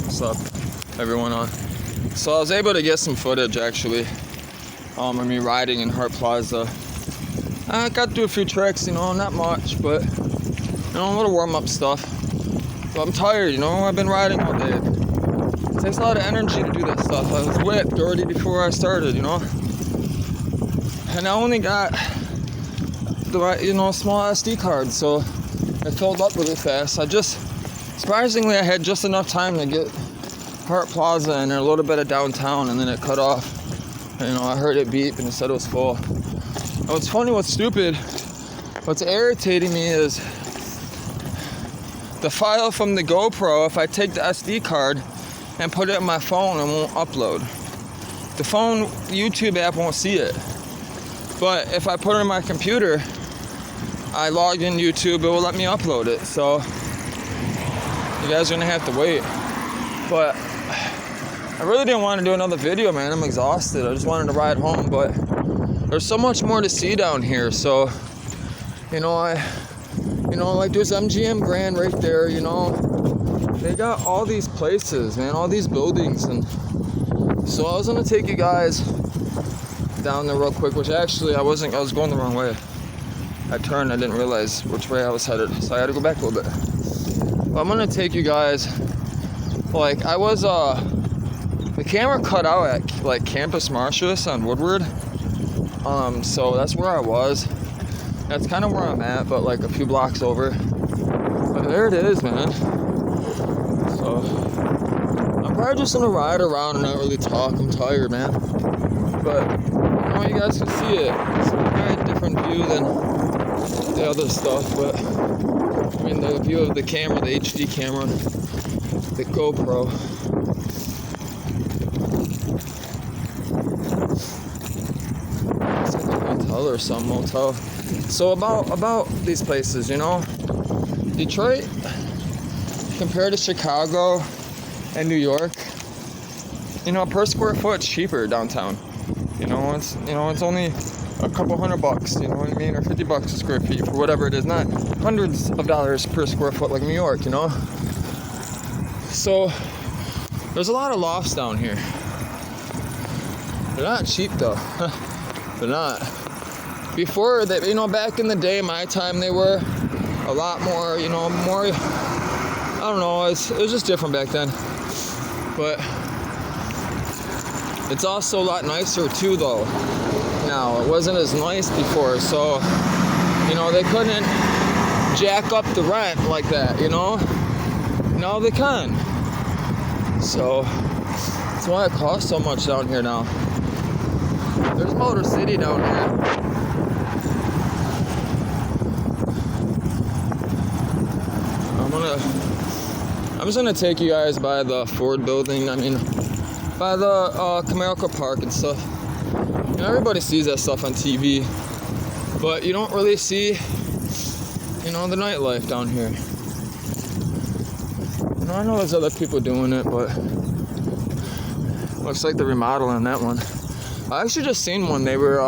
What's up, everyone? So I was able to get some footage actually of me riding in Hart Plaza. I got through a few tricks, not much, but a little warm-up stuff. But I'm tired, I've been riding all day. It takes a lot of energy to do that stuff. I was whipped already before I started, and I only got the right, small SD card, so it filled up really fast. Surprisingly, I had just enough time to get Hart Plaza and a little bit of downtown, and then it cut off. I heard it beep and it said it was full. And what's funny, what's stupid, what's irritating me is the file from the GoPro. If I take the SD card and put it in my phone, it won't upload. The phone YouTube app won't see it. But if I put it in my computer, I log in YouTube, it will let me upload it. So you guys are gonna have to wait. But I really didn't want to do another video, man. I'm exhausted. I just wanted to ride home, but there's so much more to see down here. So, like there's MGM Grand right there, They got all these places, man, all these buildings. And so I was gonna take you guys down there real quick, which actually I was going the wrong way. I turned, I didn't realize which way I was headed, so I had to go back a little bit. But I'm gonna take you guys, like I was, the camera cut out at like Campus Martius on Woodward. So that's where I was. That's kind of where I'm at, but like a few blocks over. But there it is, man. So I'm probably just gonna ride around and not really talk. I'm tired, man. But you guys can see it. It's a very different view than the other stuff. But the view of the camera, the HD camera, the GoPro. It's like a hotel or some motel. So about these places, Detroit compared to Chicago and New York, per square foot it's cheaper downtown. It's only a couple $100, you know what I mean, or $50 a square feet for whatever it is, not hundreds of dollars per square foot like New York, So there's a lot of lofts down here. They're not cheap though. They're not. Before that, back in the day, my time, they were a lot more, more, I don't know, it was just different back then. But it's also a lot nicer too though. Now, it wasn't as nice before, so, they couldn't jack up the rent like that, Now they can. So, that's why it costs so much down here now. There's Motor City down here. I'm just gonna take you guys by the Ford building, by the Comerica Park and stuff. Everybody sees that stuff on TV, but you don't really see, the nightlife down here. I know there's other people doing it, but looks like they're remodeling that one. I actually just seen one. They were,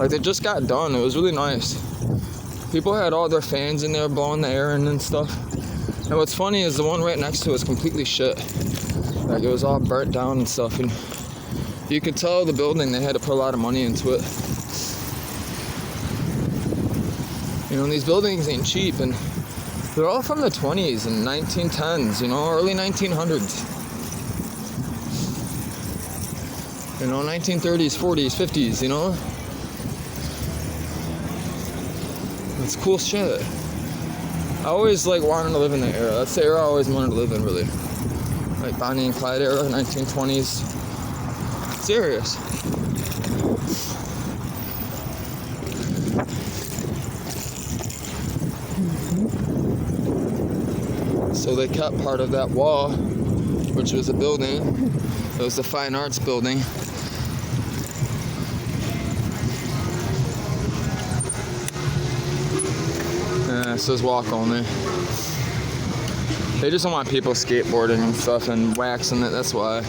they just got done. It was really nice. People had all their fans in there blowing the air in and stuff. And what's funny is the one right next to it is completely shit. Like, it was all burnt down and stuff. And you could tell the building, they had to put a lot of money into it. These buildings ain't cheap. And they're all from the 20s and 1910s, early 1900s. 1930s, 40s, 50s, It's cool shit. I always wanted to live in that era. That's the era I always wanted to live in, really. Like Bonnie and Clyde era, 1920s. Serious. So they kept part of that wall, which was a building. It was the Fine Arts building. It says walk only. They just don't want people skateboarding and stuff and waxing it, that's why.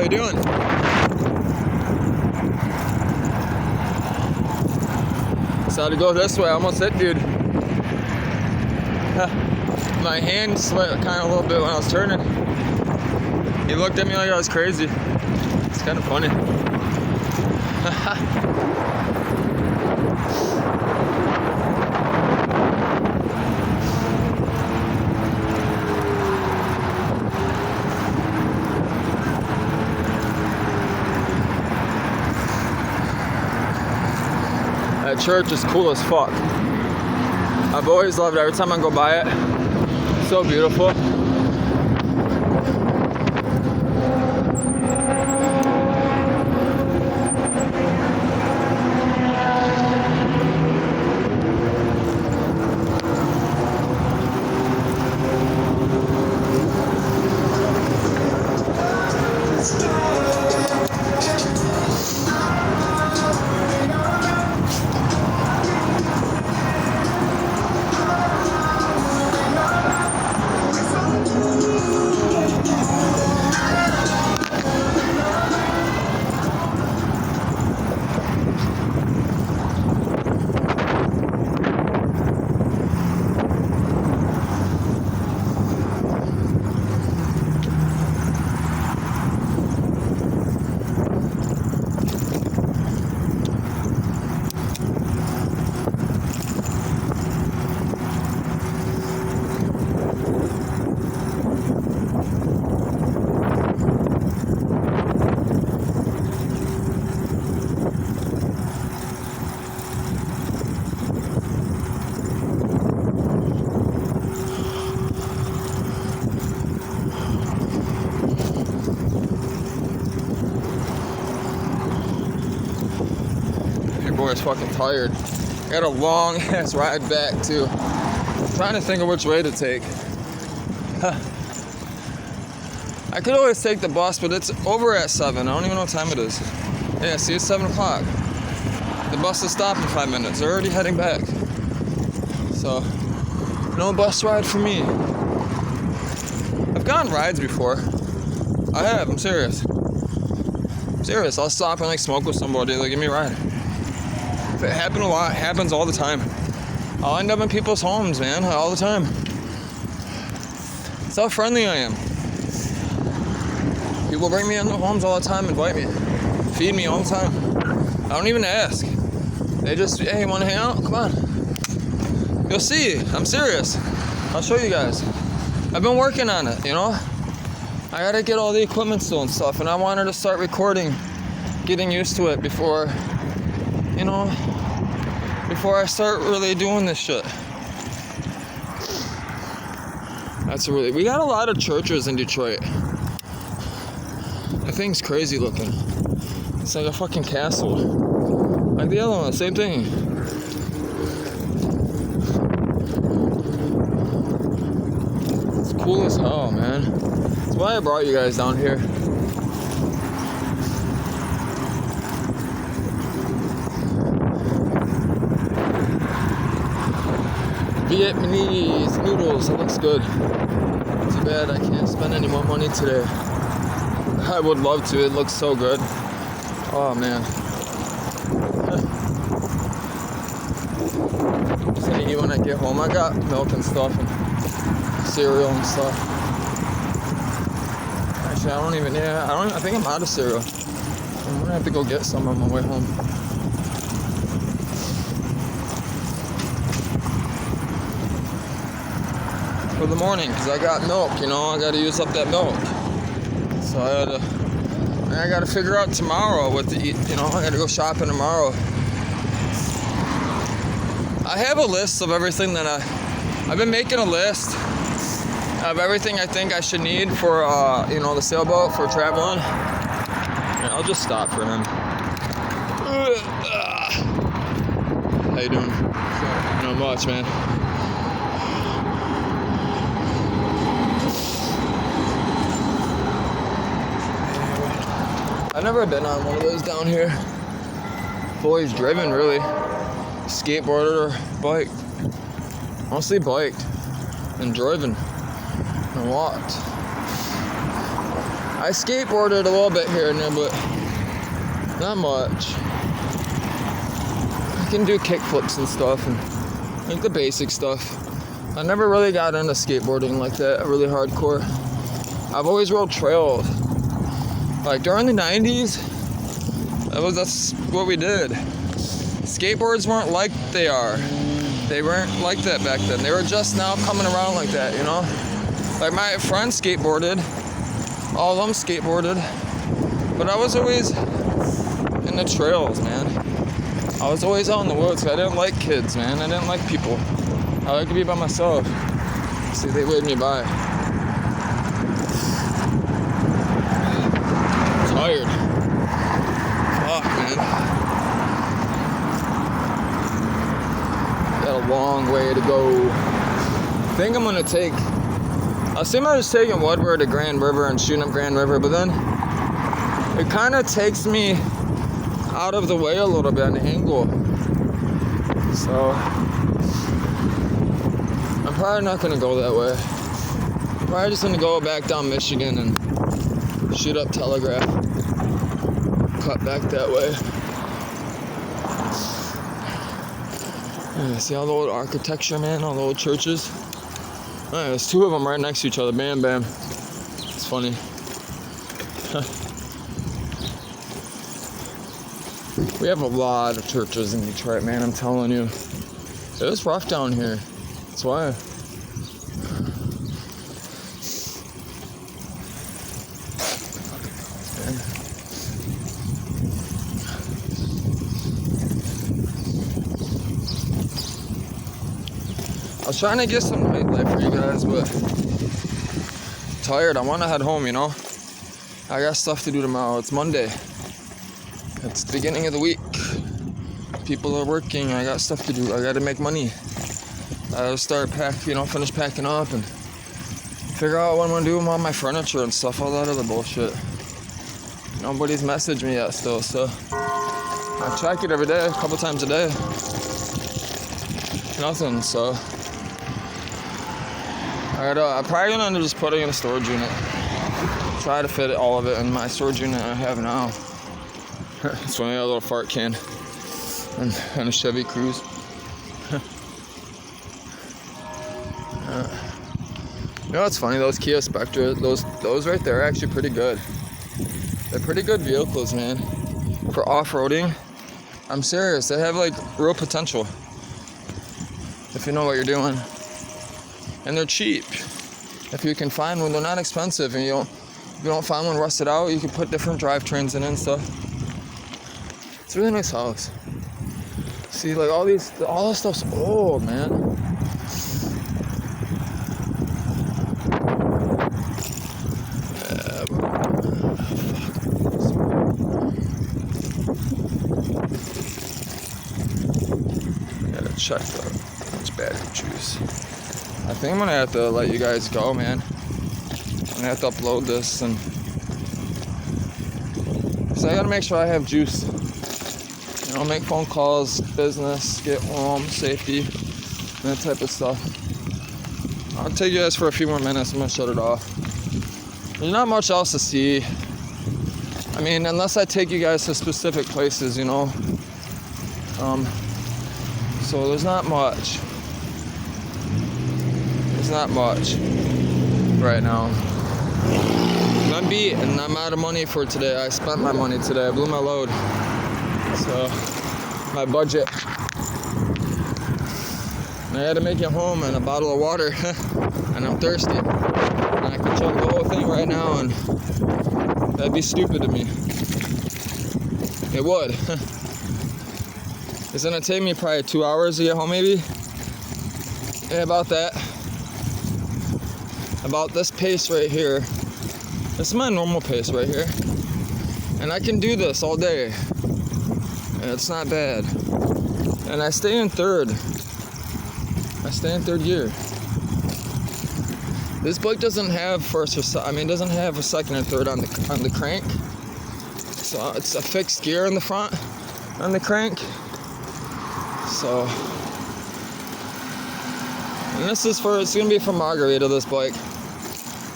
you doing? Decided to go this way. I almost hit dude. My hand sweat kind of a little bit when I was turning. He looked at me like I was crazy. It's kind of funny. That church is cool as fuck. I've always loved it. Every time I go by it, it's so beautiful. Boy's fucking tired. Got a long ass ride back too. Trying to think of which way to take. I could always take the bus, but it's over at 7. I don't even know what time it is. Yeah, see, it's 7 o'clock. The bus is stopped in 5 minutes. They're already heading back. So, no bus ride for me. I've gone rides before. I have, I'm serious. I'll stop and like smoke with somebody, like give me a ride. It happened a lot, happens all the time. I'll end up in people's homes, man, all the time. That's how friendly I am. People bring me in their homes all the time, invite me, feed me all the time. I don't even ask. They just, hey, wanna hang out? Come on. You'll see, I'm serious. I'll show you guys. I've been working on it, you know? I gotta get all the equipment still and stuff, and I wanted to start recording, getting used to it before, you know, before I start really doing this shit. We got a lot of churches in Detroit. That thing's crazy looking. It's like a fucking castle. Like the other one, same thing. It's cool as hell, man. That's why I brought you guys down here. Vietnamese noodles, that looks good. Too bad I can't spend any more money today. I would love to, it looks so good. Oh man. Just gonna eat when I get home. I got milk and stuff and cereal and stuff. Actually, I think I'm out of cereal. I'm gonna have to go get some on my way home. For the morning, because I got milk, you know, I gotta use up that milk. So I gotta figure out tomorrow what to eat, you know, I gotta go shopping tomorrow. I have a list of everything that I've been making a list of everything I think I should need for, you know, the sailboat for traveling. Yeah, I'll just stop for him. How you doing? Not much, man. I've never been on one of those down here. I've always driven, really. Skateboarded or biked. Mostly biked and driven and walked. I skateboarded a little bit here and there, but not much. I can do kickflips and stuff, and like the basic stuff. I never really got into skateboarding like that, really hardcore. I've always rode trails. Like during the 90s, that's what we did. Skateboards weren't like they are. They weren't like that back then. They were just now coming around like that, you know? Like my friends skateboarded. All of them skateboarded. But I was always in the trails, man. I was always out in the woods. I didn't like kids, man. I didn't like people. I like to be by myself. See, they waved me by. I'm tired. Fuck, man. Got a long way to go. I think I'm gonna take. I was thinking about just taking Woodward to Grand River and shooting up Grand River, but then it kind of takes me out of the way a little bit on the angle. So I'm probably not gonna go that way. I'm probably just gonna go back down Michigan and shoot up Telegraph. Cut back that way. Yeah, see all the old architecture, man, all the old churches. Yeah, there's two of them right next to each other. Bam, bam. It's funny. We have a lot of churches in Detroit, man. I'm telling you. It was rough down here. That's why. I was trying to get some nightlife for you guys, but I'm tired. I want to head home, you know? I got stuff to do tomorrow. It's Monday. It's the beginning of the week. People are working. I got stuff to do. I got to make money. I gotta start finish packing up and figure out what I'm gonna do with all my furniture and stuff, all that other bullshit. Nobody's messaged me yet still, so I check it every day, a couple times a day. Nothing, so I'm probably gonna end up just putting it in a storage unit. Try to fit all of it in my storage unit I have now. It's funny, a little fart can and a Chevy Cruze. You know what's funny? Those Kia Spectra, those right there are actually pretty good. They're pretty good vehicles, man. For off-roading, I'm serious. They have like real potential if you know what you're doing. And they're cheap. If you can find one, they're not expensive. And if you don't find one rusted out, you can put different drivetrains in it and stuff. It's a really nice house. See, like all this stuff's old, man. Check which battery choose. I think I'm gonna have to let you guys go, man. I'm gonna have to upload this and so I gotta make sure I have juice. You know, make phone calls, business, get home, safety, that type of stuff. I'll take you guys for a few more minutes. I'm gonna shut it off. There's not much else to see. I mean, unless I take you guys to specific places, you know. So there's not much. There's not much right now. I'm beat and I'm out of money for today. I spent my money today. I blew my load. So my budget. And I had to make it home and a bottle of water. And I'm thirsty. And I could chug the whole thing right now and that'd be stupid to me. It would. It's gonna take me probably 2 hours to get home, maybe. Yeah, about that. About this pace right here. This is my normal pace right here. And I can do this all day. And it's not bad. And I stay in third. I stay in third gear. This bike doesn't have doesn't have a second or third on the crank. So it's a fixed gear in the front on the crank. So, and it's gonna be for Margarita, this bike.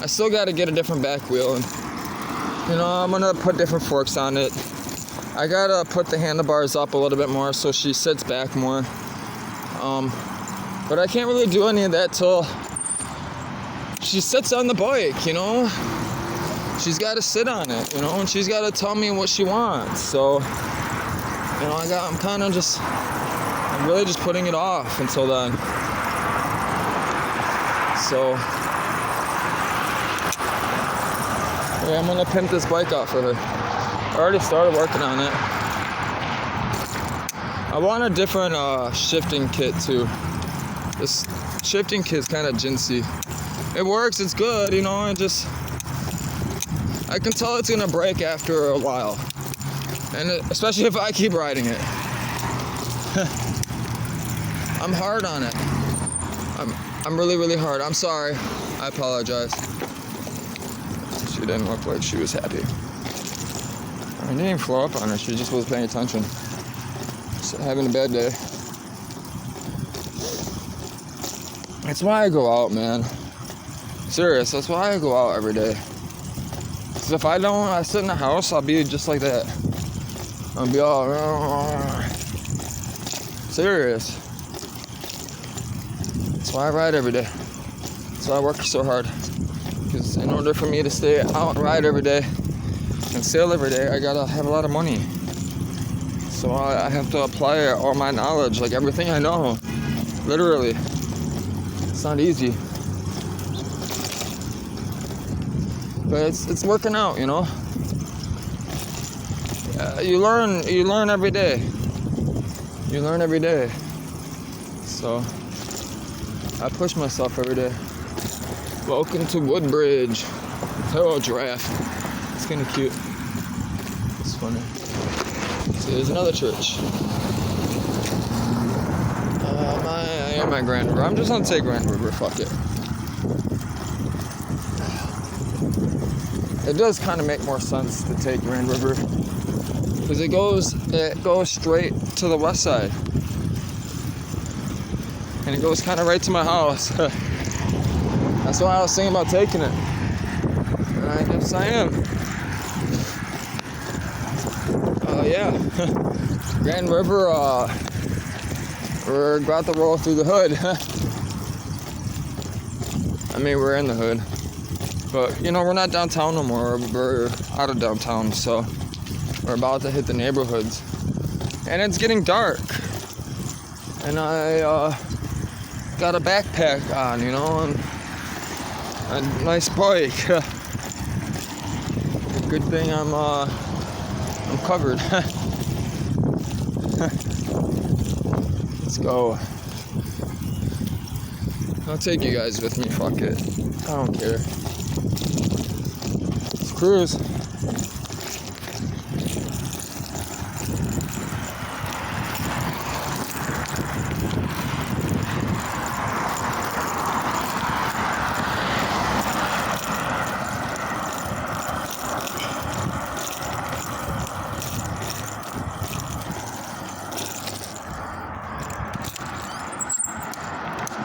I still gotta get a different back wheel and You know, I'm gonna put different forks on it. I gotta put the handlebars up a little bit more so she sits back more. But I can't really do any of that till she sits on the bike, you know? She's gotta sit on it, you know, and she's gotta tell me what she wants. So, you know, I'm really just putting it off until then. So, yeah, I'm gonna pimp this bike out for her. I already started working on it. I want a different shifting kit too. This shifting kit's kind of jinsy. It works, it's good, you know, I can tell it's gonna break after a while. And especially if I keep riding it. I'm hard on it. I'm really, really hard. I'm sorry. I apologize. She didn't look like she was happy. I didn't even flow up on her. She just wasn't paying attention. Just having a bad day. That's why I go out, man. Serious, that's why I go out every day. Because if I don't, I sit in the house, I'll be just like that. I'll be all... Serious. That's why I ride every day. That's why I work so hard. Because in order for me to stay out and ride every day and sail every day, I gotta have a lot of money. So I have to apply all my knowledge, like everything I know. Literally. It's not easy. But it's working out, you know? You learn every day. You learn every day. So I push myself every day. Welcome to Woodbridge. Oh, giraffe. It's kind of cute. It's funny. See, there's another church. I am at Grand River. I'm just gonna take Grand River. Fuck it. It does kind of make more sense to take Grand River because it goes straight to the west side, and it goes kind of right to my house. That's why I was thinking about taking it. And I guess I am. Yeah. Grand River, we're about to roll through the hood. I mean, we're in the hood. But, you know, we're not downtown no more. We're out of downtown, so we're about to hit the neighborhoods. And it's getting dark. And I got a backpack on, you know, and a nice bike. Good thing I'm covered. Let's go. I'll take you guys with me, fuck it. I don't care. Let's cruise.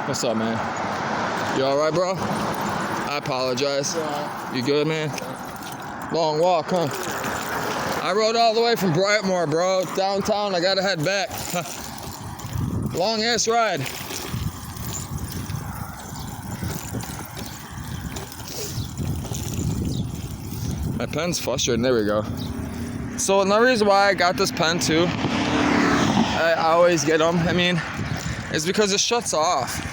What's up, man? You alright, bro? I apologize. You good, man? Long walk, huh? I rode all the way from Brightmoor, bro. Downtown, I gotta head back. Long ass ride. My pen's frustrating. There we go. So another reason why I got this pen too, I always get them, I mean, is because it shuts off.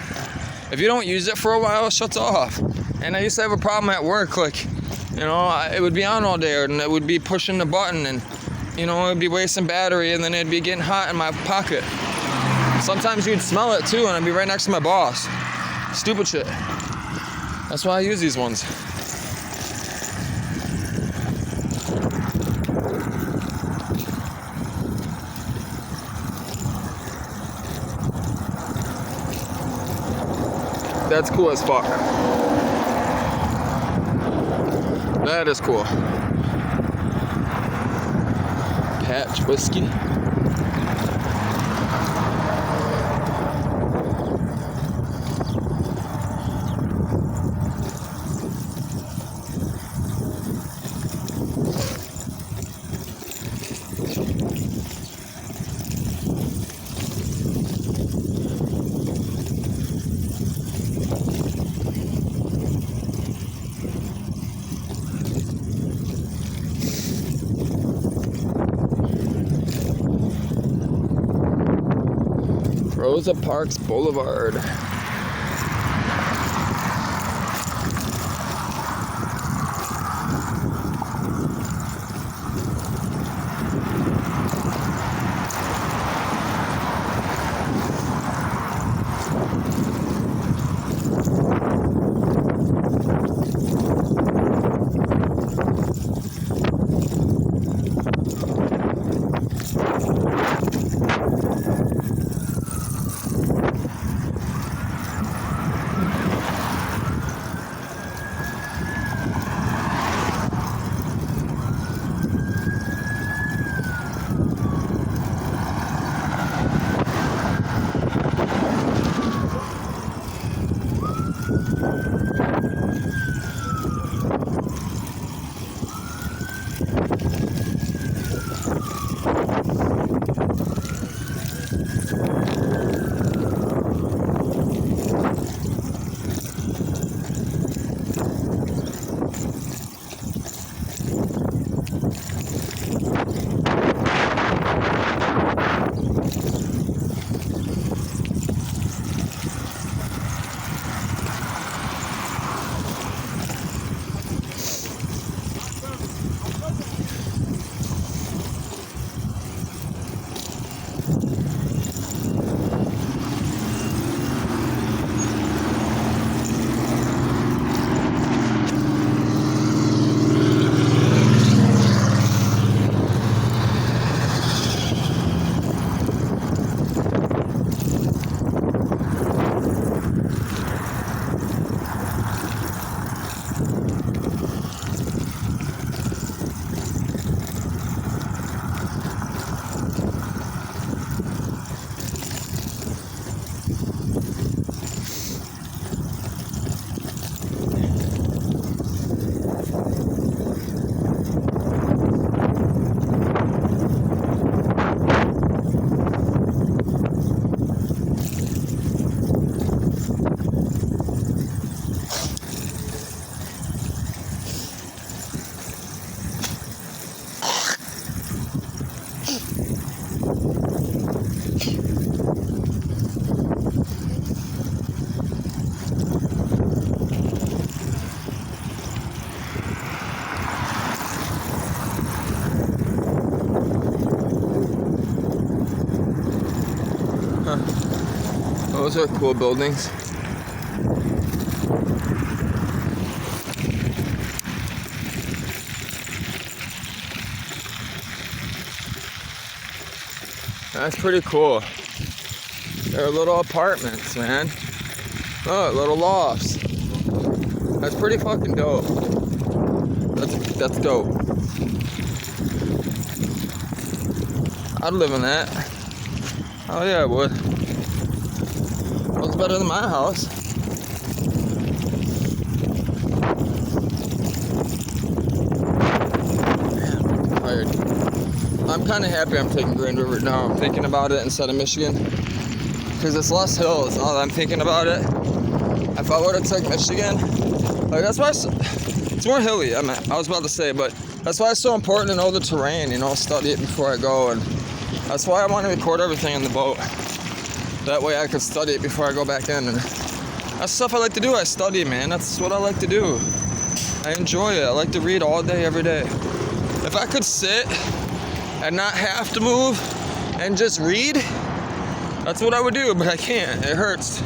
If you don't use it for a while, it shuts off. And I used to have a problem at work, like, you know, it would be on all day and it would be pushing the button and, you know, it would be wasting battery and then it'd be getting hot in my pocket. Sometimes you'd smell it too and I'd be right next to my boss. Stupid shit. That's why I use these ones. That's cool as fuck. That is cool. Patch whiskey. Rosa Parks Boulevard. Those are cool buildings. That's pretty cool. They're little apartments, man. Oh, little lofts. That's pretty fucking dope. That's dope. I'd live in that. Oh yeah, I would. Looks better than my house. Man, I'm tired. I'm kind of happy I'm taking Grand River now. I'm thinking about it instead of Michigan. Because it's less hills now that I'm thinking about it. If I would have took Michigan, like that's why it's more hilly. I was about to say, but that's why it's so important to know the terrain, study it before I go. And that's why I want to record everything in the boat. That way I could study it before I go back in. And that's stuff I like to do. I study, man. That's what I like to do. I enjoy it. I like to read all day, every day. If I could sit and not have to move and just read, that's what I would do, but I can't. It hurts.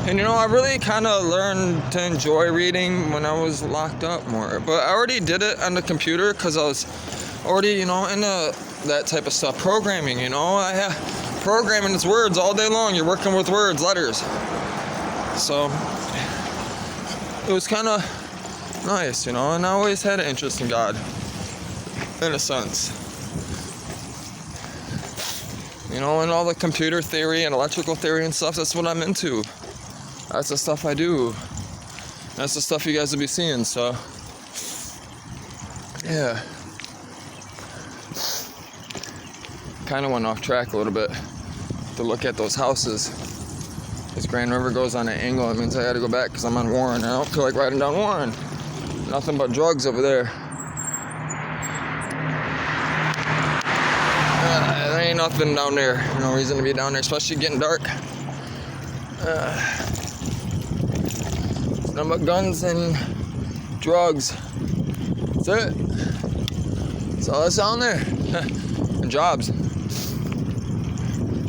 And I really kind of learned to enjoy reading when I was locked up more. But I already did it on the computer because I was already, into that type of stuff. Programming, I have programming is words all day long. You're working with words, letters. So it was kind of nice, and I always had an interest in God, in a sense. And all the computer theory and electrical theory and stuff, that's what I'm into. That's the stuff I do. That's the stuff you guys will be seeing, so yeah. Kind of went off track a little bit to look at those houses. This Grand River goes on an angle. It means I gotta go back because I'm on Warren. I don't feel like riding down Warren. Nothing but drugs over there. There ain't nothing down there. No reason to be down there, especially getting dark. It's nothing but guns and drugs. That's it. That's all that's down there. And jobs.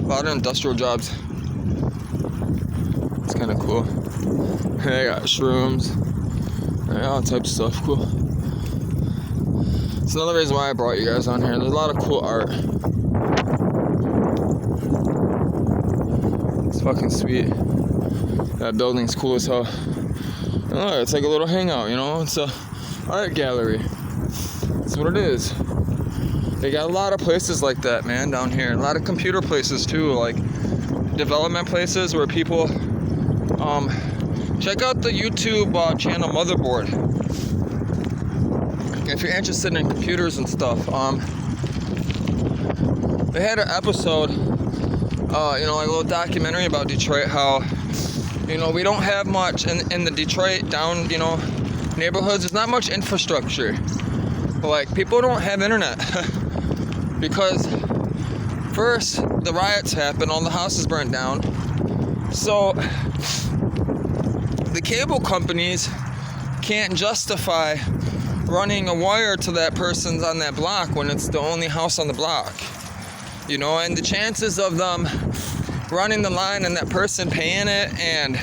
A lot of industrial jobs. It's kind of cool. They got shrooms. They got all types of stuff. Cool. It's another reason why I brought you guys on here. There's a lot of cool art. It's fucking sweet. That building's cool as hell. Oh, it's like a little hangout, you know? It's a art gallery. That's what it is. They got a lot of places like that, man, down here. A lot of computer places too, like development places where people check out the YouTube channel Motherboard if you're interested in computers and stuff. They had an episode, like a little documentary about Detroit, how we don't have much in the Detroit down neighborhoods. There's not much infrastructure. Like, people don't have internet because first the riots happened, all the houses burnt down, so the cable companies can't justify running a wire to that person's on that block when it's the only house on the block, and the chances of them running the line and that person paying it and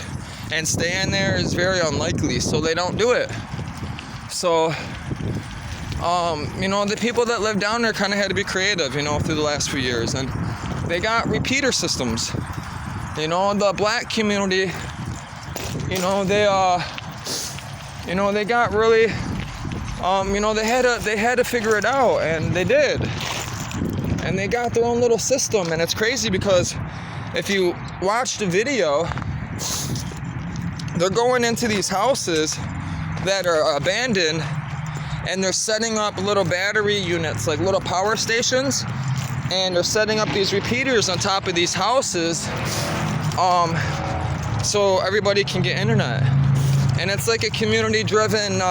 staying there is very unlikely, so they don't do it. So the people that live down there kind of had to be creative, through the last few years, and they got repeater systems. The black community, they got really, they had to figure it out, and they did, and they got their own little system. And it's crazy because if you watch the video, they're going into these houses that are abandoned, and they're setting up little battery units, like little power stations, and they're setting up these repeaters on top of these houses, so everybody can get internet. And it's like a community-driven,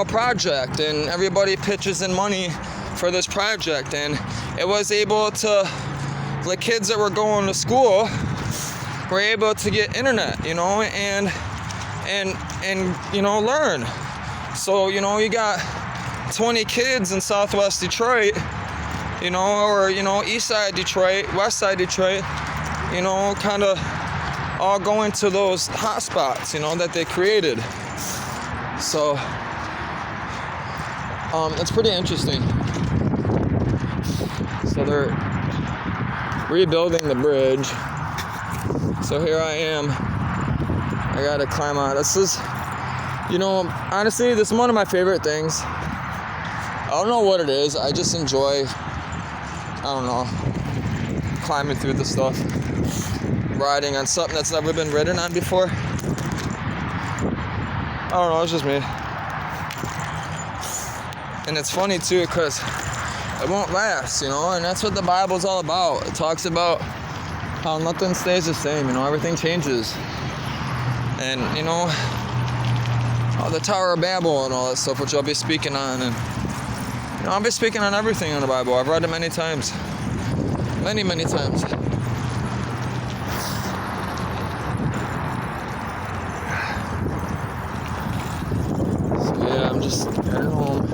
project, and everybody pitches in money for this project, and it was able to, the kids that were going to school were able to get internet, and learn. So, you got 20 kids in Southwest Detroit, or, East Side Detroit, West Side Detroit, kind of all going to those hot spots, that they created. So, it's pretty interesting. So they're rebuilding the bridge. So here I am. I gotta climb out. This is, honestly, this is one of my favorite things. I don't know what it is. I just enjoy, climbing through the stuff. Riding on something that's never been ridden on before. I don't know, it's just me. And it's funny too, because it won't last, and that's what the Bible's all about. It talks about how nothing stays the same, everything changes. And, the Tower of Babel and all that stuff, which I'll be speaking on. And, I'll be speaking on everything in the Bible. I've read it many times. Many, many times. So, yeah, I'm just heading home.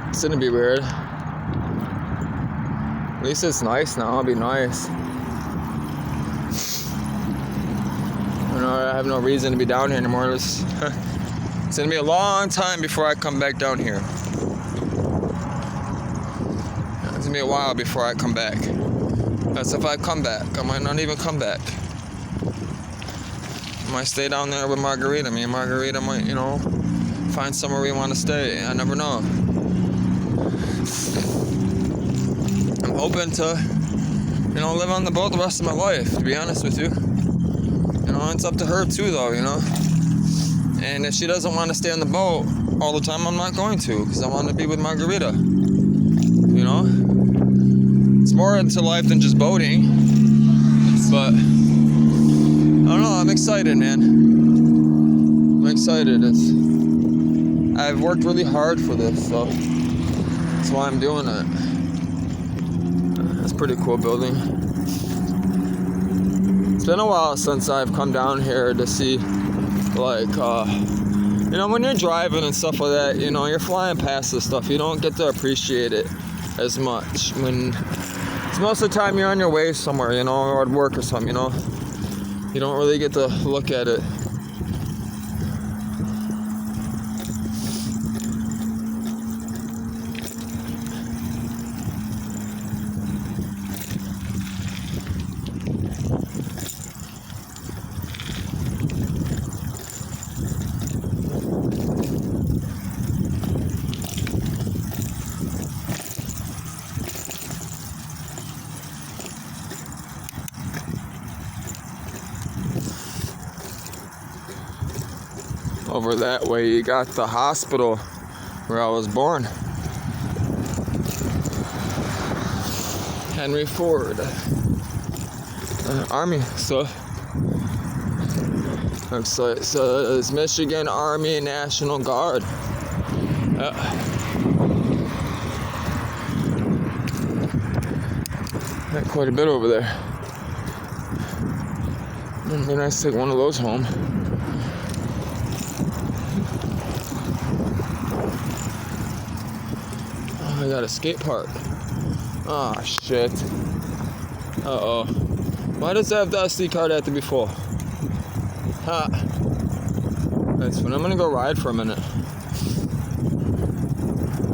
It's gonna be weird. At least it's nice now. It'll be nice. I have no reason to be down here anymore. It's gonna be a long time before I come back down here. It's gonna be a while before I come back. That's if I come back. I might not even come back. I might stay down there with Margarita. Me and Margarita might, find somewhere we want to stay. I never know. I'm hoping to, live on the boat the rest of my life, to be honest with you. It's up to her too, though, And if she doesn't want to stay on the boat all the time, I'm not going to, because I want to be with Margarita. It's more into life than just boating. But, I don't know, I'm excited, man. I'm excited. I've worked really hard for this, so that's why I'm doing it. That's a pretty cool building. It's been a while since I've come down here to see, like, you know, when you're driving and stuff like that, you know, you're flying past this stuff, you don't get to appreciate it as much. When it's most of the time you're on your way somewhere, you know, or at work or something, you know, you don't really get to look at it. Over that way, you got the hospital where I was born. Henry Ford. Army. So looks like it's Michigan Army National Guard. Got quite a bit over there. It'd be nice to take one of those home. I got a skate park. Oh shit. Uh-oh. Why does it have the SD card at the before? Ha. That's fun. I'm gonna go ride for a minute.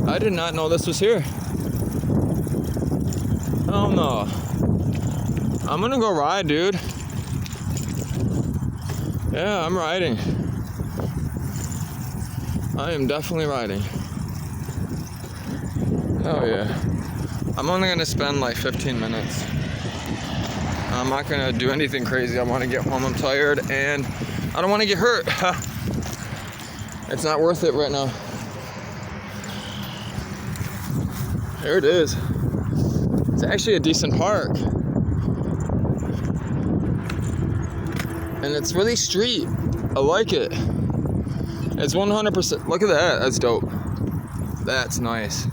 I did not know this was here. Oh no. I'm gonna go ride, dude. Yeah, I'm riding. I am definitely riding. Oh yeah. I'm only gonna spend like 15 minutes. I'm not gonna do anything crazy. I wanna get home, I'm tired, and I don't wanna get hurt. It's not worth it right now. There it is. It's actually a decent park. And it's really street. I like it. It's 100%, look at that, that's dope. That's nice.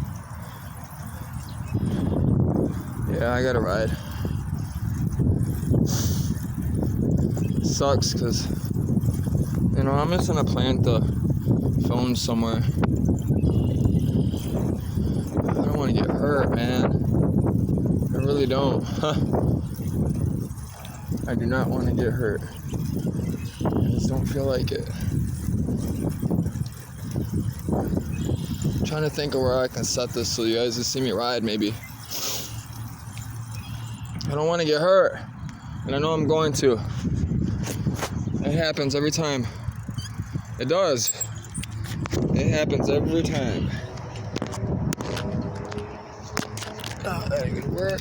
Yeah, I gotta ride. Sucks because, you know, I'm just gonna plant the phone somewhere. I don't want to get hurt, man. I really don't. I do not want to get hurt. I just don't feel like it. I'm trying to think of where I can set this so you guys can see me ride, maybe. I don't want to get hurt, and I know I'm going to. It happens every time. It does. It happens every time. Oh, that ain't gonna work.